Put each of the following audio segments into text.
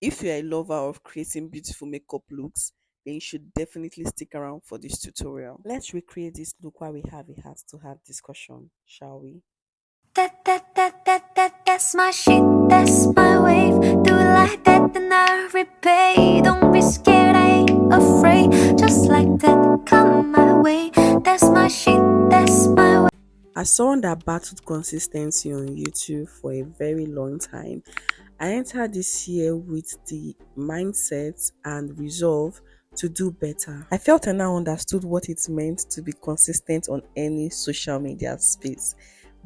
If you're a lover of creating beautiful makeup looks, then you should definitely stick around for this tutorial. Let's recreate this look while we have a heart to heart discussion, shall we? That's my shit, that's my wave. Do it like that, then I repay. Don't be scared, I ain't afraid. Just like that, come my way. That's my shit, that's my wave. As someone that battled consistency on YouTube for a very long time, I entered this year with the mindset and resolve to do better. I felt I now understood what it meant to be consistent on any social media space.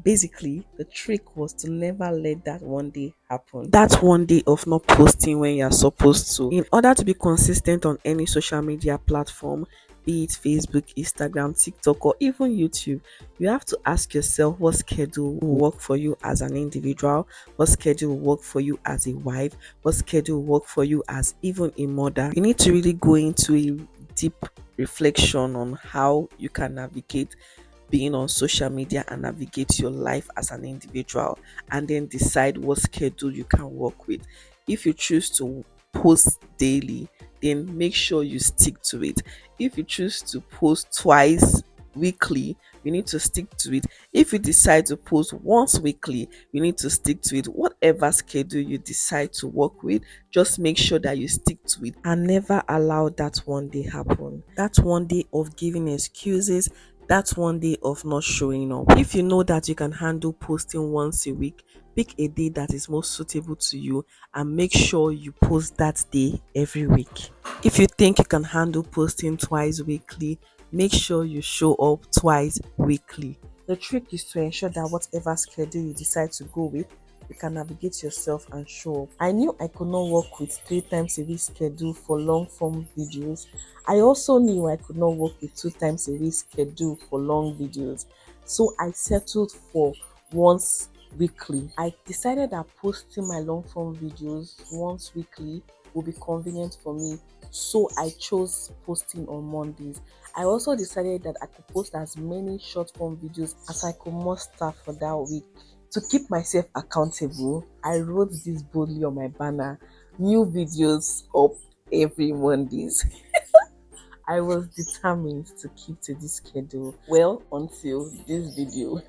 Basically, the trick was to never let that one day happen. That one day of not posting when you're supposed to. In order to be consistent on any social media platform, be it Facebook, Instagram, TikTok, or even YouTube, you have to ask yourself what schedule will work for you as an individual, what schedule will work for you as a wife, what schedule will work for you as even a mother. You need to really go into a deep reflection on how you can navigate being on social media and navigate your life as an individual, and then decide what schedule you can work with. If you choose to post daily, then make sure you stick to it. If you choose to post twice weekly, you need to stick to it. If you decide to post once weekly, you need to stick to it. Whatever schedule you decide to work with, just make sure that you stick to it and never allow that one day happen. That one day of giving excuses, that's one day of not showing up. If you know that you can handle posting once a week, pick a day that is most suitable to you and make sure you post that day every week. If you think you can handle posting twice weekly, make sure you show up twice weekly. The trick is to ensure that whatever schedule you decide to go with, you can navigate yourself and show up. I knew I could not work with 3 times a week schedule for long form videos. I also knew I could not work with 2 times a week schedule for long videos. So I settled for once weekly. I decided that posting my long form videos once weekly will be convenient for me. So I chose posting on Mondays. I also decided that I could post as many short form videos as I could muster for that week. To keep myself accountable, I wrote this boldly on my banner: new videos up every Mondays. I was determined to keep to this schedule. Well, until this video.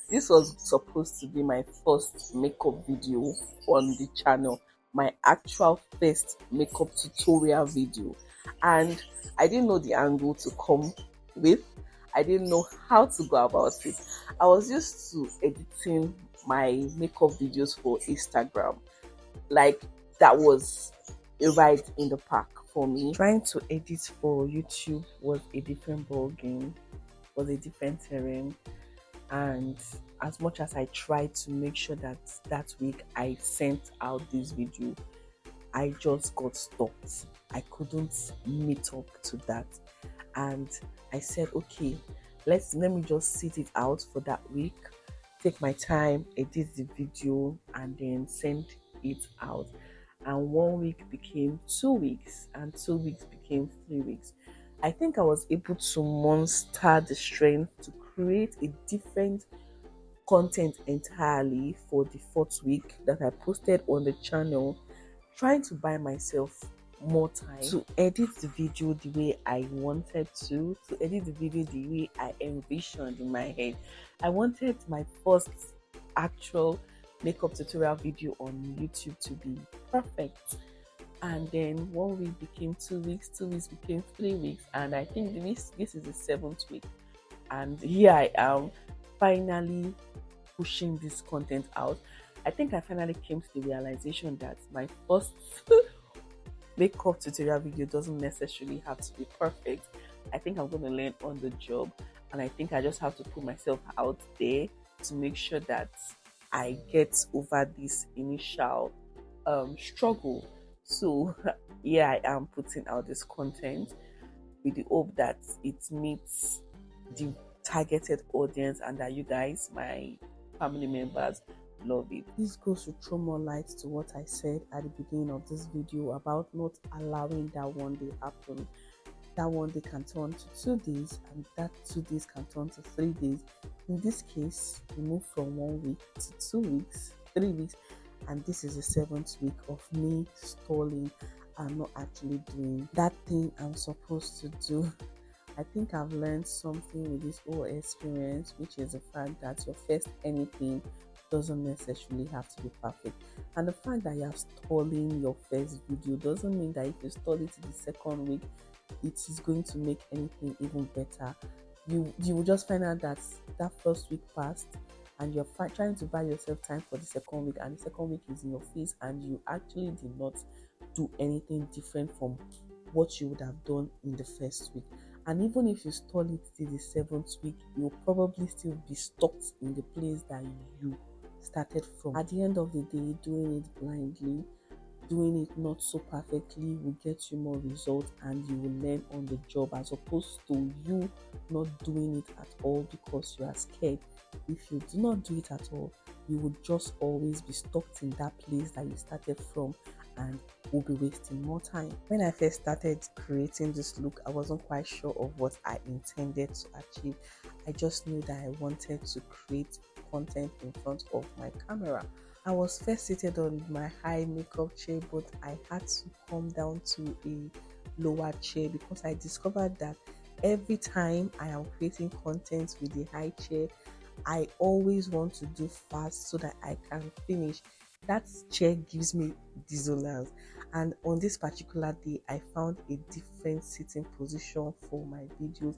This was supposed to be my first makeup video on the channel, my actual first makeup tutorial video. And I didn't know the angle to come with. I didn't know how to go about it. I was used to editing my makeup videos for Instagram. Like, that was a ride in the park for me. Trying to edit for YouTube was a different ball game, was a different terrain. And as much as I tried to make sure that that week I sent out this video, I just got stopped. I couldn't meet up to that. And I said, okay, let me just sit it out for that week, take my time, edit the video, and then send it out. And 1 week became 2 weeks, and 2 weeks became 3 weeks. I think I was able to muster the strength to create a different content entirely for the fourth week that I posted on the channel, trying to buy myself more time to edit the video the way I wanted to edit the video the way I envisioned in my head. I wanted my first actual makeup tutorial video on YouTube to be perfect. And then 1 week became 2 weeks, 2 weeks became 3 weeks, and I think this is the seventh week. And here I am, finally pushing this content out. I think I finally came to the realization that my first makeup tutorial video doesn't necessarily have to be perfect. I think I'm going to learn on the job, and I think I just have to put myself out there to make sure that I get over this initial struggle. So yeah, I am putting out this content with the hope that it meets the targeted audience and that you guys, my family members, love it. This goes to throw more light to what I said at the beginning of this video about not allowing that one day happen. That one day can turn to 2 days, and that 2 days can turn to 3 days. In this case, we move from 1 week to 2 weeks, 3 weeks. and this is the 7th week of me stalling and not actually doing that thing I'm supposed to do. I think I've learned something with this whole experience, which is the fact that your first anything doesn't necessarily have to be perfect. And the fact that you're stalling your first video doesn't mean that if you stall it in the 2nd week, it is going to make anything even better. You will just find out that that first week passed and you're trying to buy yourself time for the 2nd week, and the 2nd week is in your face and you actually did not do anything different from what you would have done in the first week. And even if you stall it till the 7th week, you'll probably still be stuck in the place that you started from. At the end of the day, doing it blindly, doing it not so perfectly will get you more results, and you will learn on the job, as opposed to you not doing it at all because you are scared. If you do not do it at all, you will just always be stuck in that place that you started from and will be wasting more time. When I first started creating this look, I wasn't quite sure of what I intended to achieve. I just knew that I wanted to create content in front of my camera. I was first seated on my high makeup chair, but I had to come down to a lower chair because I discovered that every time I am creating content with the high chair, I always want to do fast so that I can finish. That chair gives me dissonance. And on this particular day, I found a different sitting position for my videos,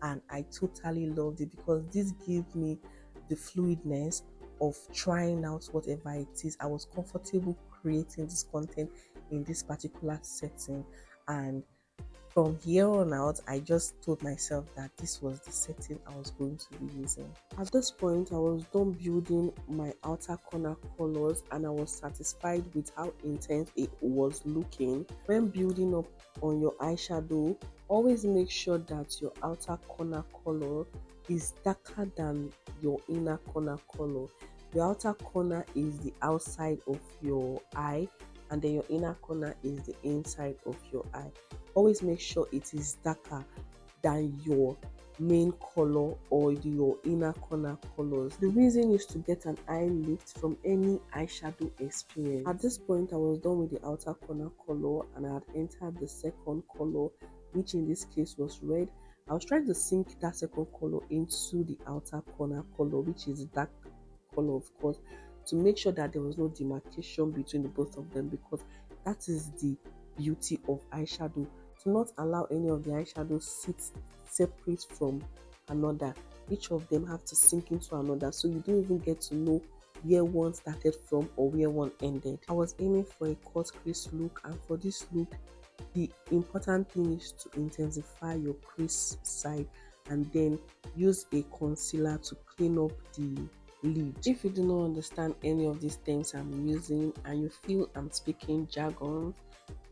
and I totally loved it because this gave me the fluidness of trying out whatever it is. I was comfortable creating this content in this particular setting, and from here on out, I just told myself that this was the setting I was going to be using. At this point, I was done building my outer corner colors and I was satisfied with how intense it was looking. When building up on your eyeshadow, always make sure that your outer corner color is darker than your inner corner color. Your outer corner is the outside of your eye, and then your inner corner is the inside of your eye. Always make sure it is darker than your main color or your inner corner colors. The reason is to get an eye lift from any eyeshadow experience. At this point, I was done with the outer corner color and I had entered the second color, which in this case was red. I was trying to sink that second color into the outer corner color, which is dark color, of course, to make sure that there was no demarcation between the both of them, because that is the beauty of eyeshadow, to not allow any of the eyeshadows sit separate from another. Each of them have to sink into another, so you don't even get to know where one started from or where one ended. I was aiming for a cut crease look, and for this look, the important thing is to intensify your crease side and then use a concealer to clean up the lid. If you do not understand any of these things I'm using and you feel I'm speaking jargon,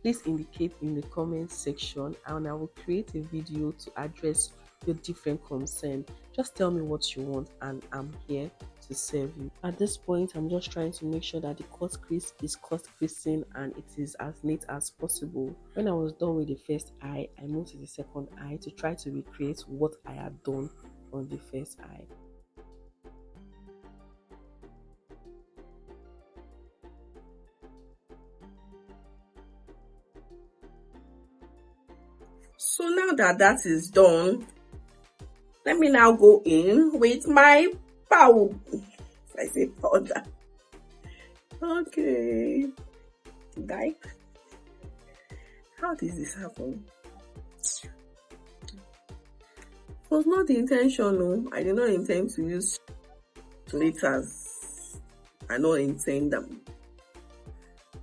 please indicate in the comment section and I will create a video to address your different concerns. Just tell me what you want and I'm here to serve you. At this point, I'm just trying to make sure that the cut crease is cut creasing and it is as neat as possible. When I was done with the first eye, I moved to the second eye to try to recreate what I had done on the first eye. So now that that is done, let me now go in with my powder. I say powder. Okay. Guy, how did this happen? It was not the intention, no. I did not intend to use glitters. I don't intend them.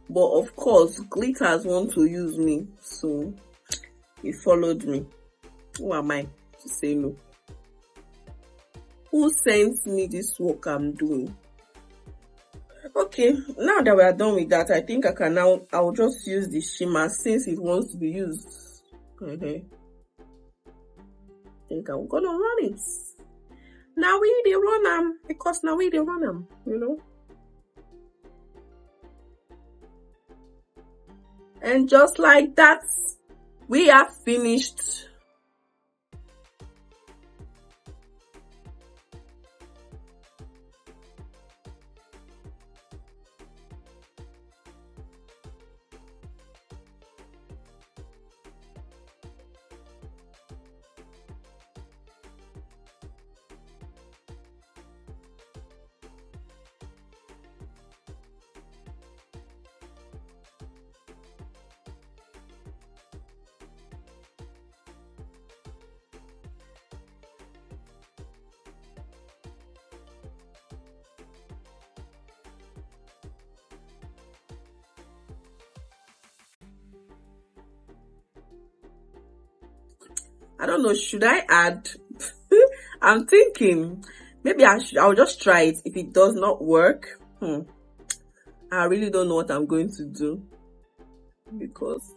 But of course, glitters want to use me, so he followed me. Who am I to say no? Who sent me this work I'm doing? Okay, now that we are done with that, I think I'll just use the shimmer since it wants to be used. I think I'm gonna run it. Now we they run them, because now we they run them, And just like that, we are finished. I don't know, should I add? I'm thinking maybe I'll just try it. If it does not work, I really don't know what I'm going to do, because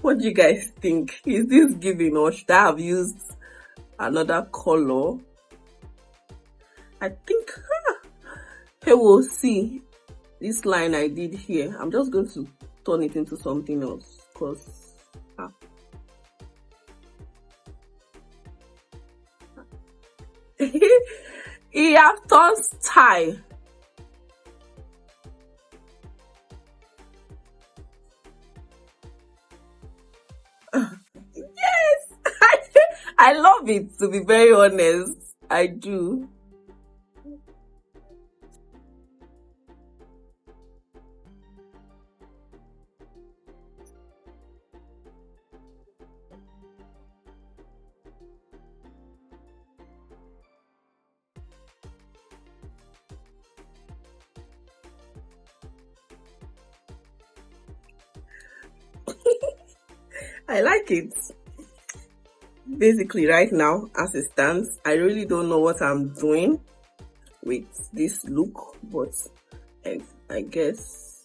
what do you guys think? Is this giving, or should I have used another color? I think hey, we'll see. This line I did here, I'm just going to turn it into something else, because he have turned style. Yes, I love it, to be very honest. I do. I like it. Basically, right now, as it stands, I really don't know what I'm doing with this look, but I guess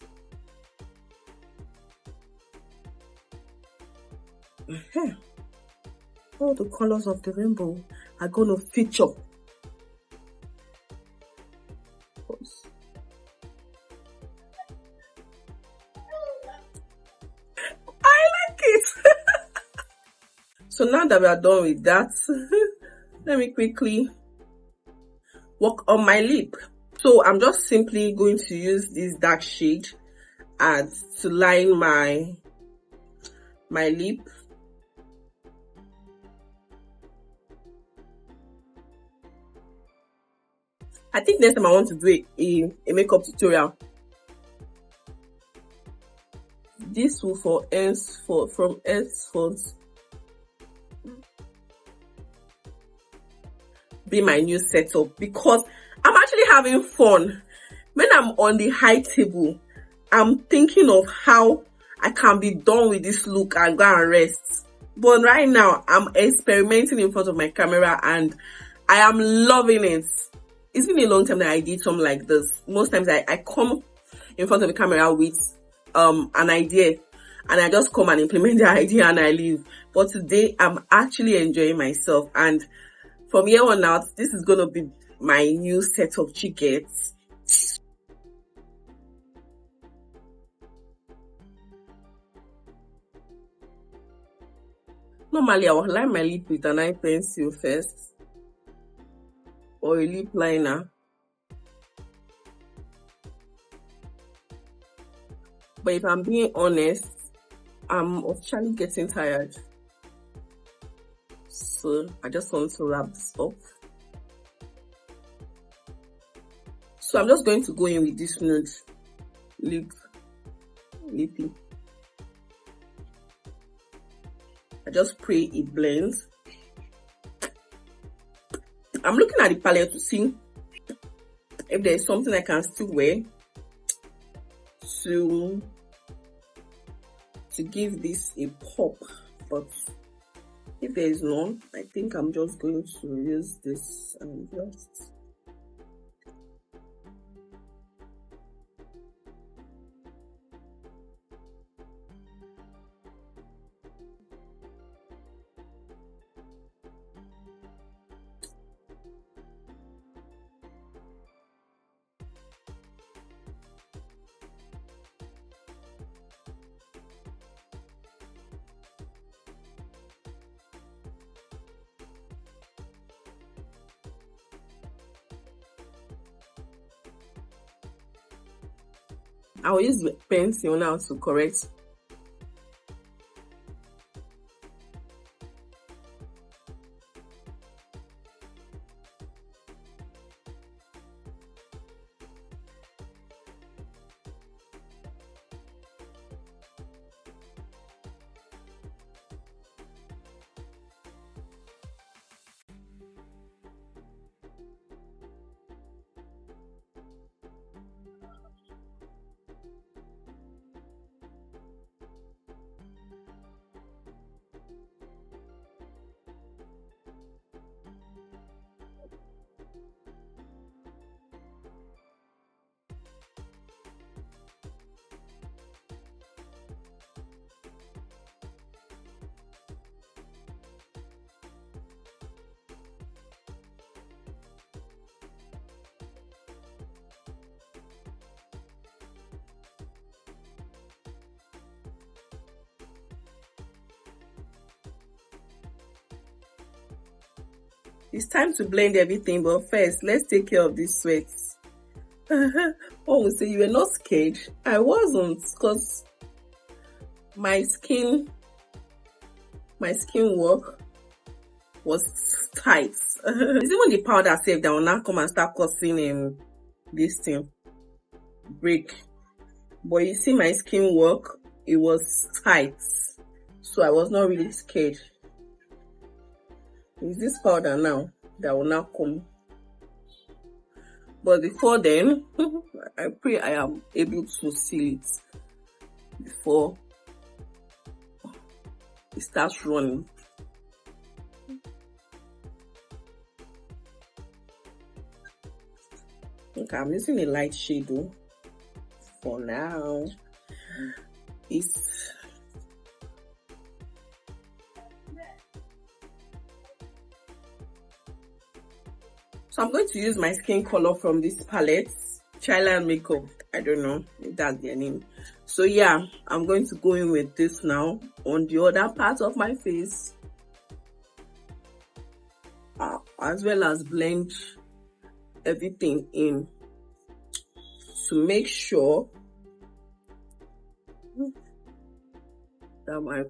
all the colors of the rainbow are going to feature. I like it. So now that we are done with that, let me quickly work on my lip. So I'm just simply going to use this dark shade and to line my lip. I think next time I want to do a makeup tutorial. This will from henceforth be my new setup, because I'm actually having fun. When I'm on the high table, I'm thinking of how I can be done with this look and go and rest. But right now, I'm experimenting in front of my camera and I am loving it. It's been a long time that I did something like this. Most times I come in front of the camera with an idea and I just come and implement the idea and I leave. But today I'm actually enjoying myself, and from here on out, this is gonna be my new setup. She gets. Normally, I will line my lip with an eye pencil first, or a lip liner. But if I'm being honest, I'm officially getting tired. So I just want to wrap this up. So I'm just going to go in with this nude lippy. I just pray it blends. I'm looking at the palette to see if there's something I can still wear to give this a pop, but if there is none, I think I'm just going to use this and just I'll use the pencil now to correct. It's time to blend everything, but first let's take care of these sweats. One will say you were not scared. I wasn't, because my skin work was tight. It's even the powder safe that will now come and start causing this thing break. But you see, my skin work, it was tight, so I was not really scared. It's this powder now that will now come. But before then, I pray I am able to seal it before it starts running. Okay, I'm using a light shade though. For now, so I'm going to use my skin color from this palette, Childline Makeup. I don't know if that's their name. So yeah, I'm going to go in with this now on the other part of my face, as well as blend everything in to make sure that my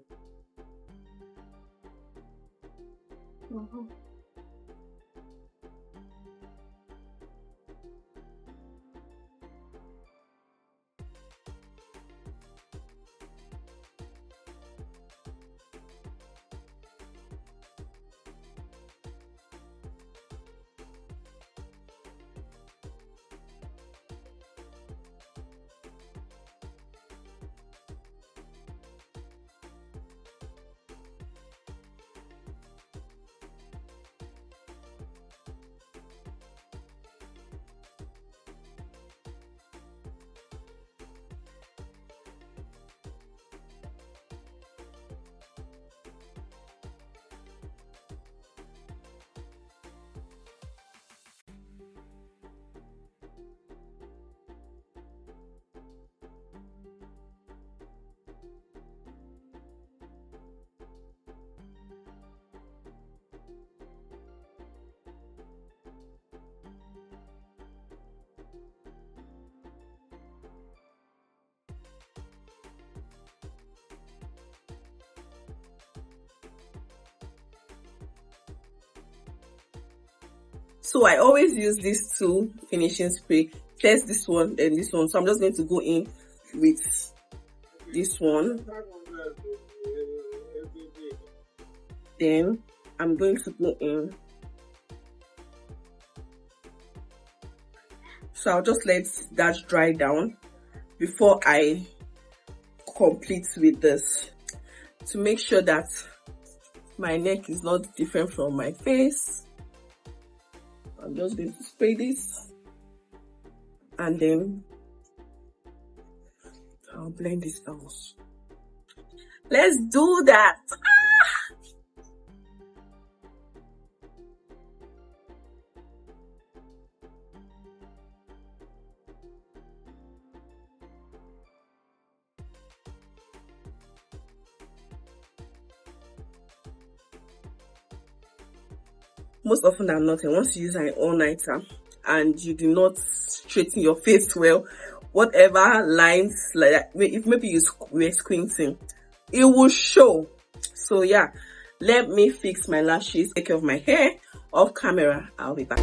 So I always use these two finishing spray. First this one, then this one. So I'm just going to go in with this one. Then I'm going to go in. So I'll just let that dry down before I complete with this, to make sure that my neck is not different from my face. I'm just going to spray this and then I'll blend this down. Let's do that. Most often than not, once you use an all-nighter and you do not straighten your face well, whatever lines like that, if maybe you were squinting, it will show. So yeah, let me fix my lashes, take care of my hair off camera. I'll be back.